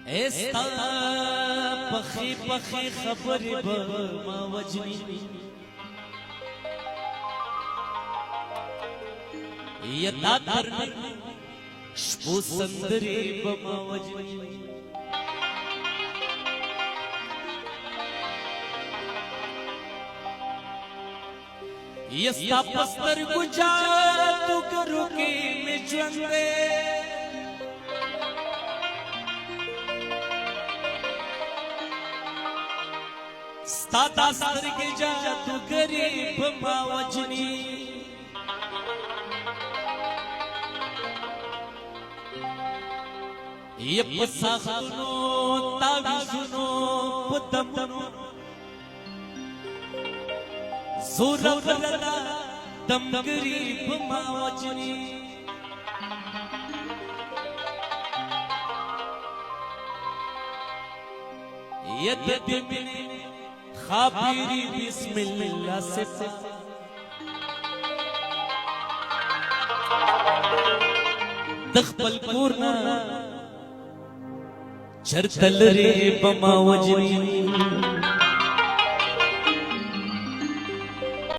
ایستا پخی پخی خبری بما وجنی یتا ترنی شپو سندری بما وجنی یستا پستر گجا تو کرو کی میں جوندے ستا داستر گجا تو گریب ما وجنی یہ پساختنو تاویزنو پدمنو زورا ورلا دم گریب ما وجنی ید دمنی خابیری بسم اللہ سفا دخبل کورنا چرتل ری بما وجنی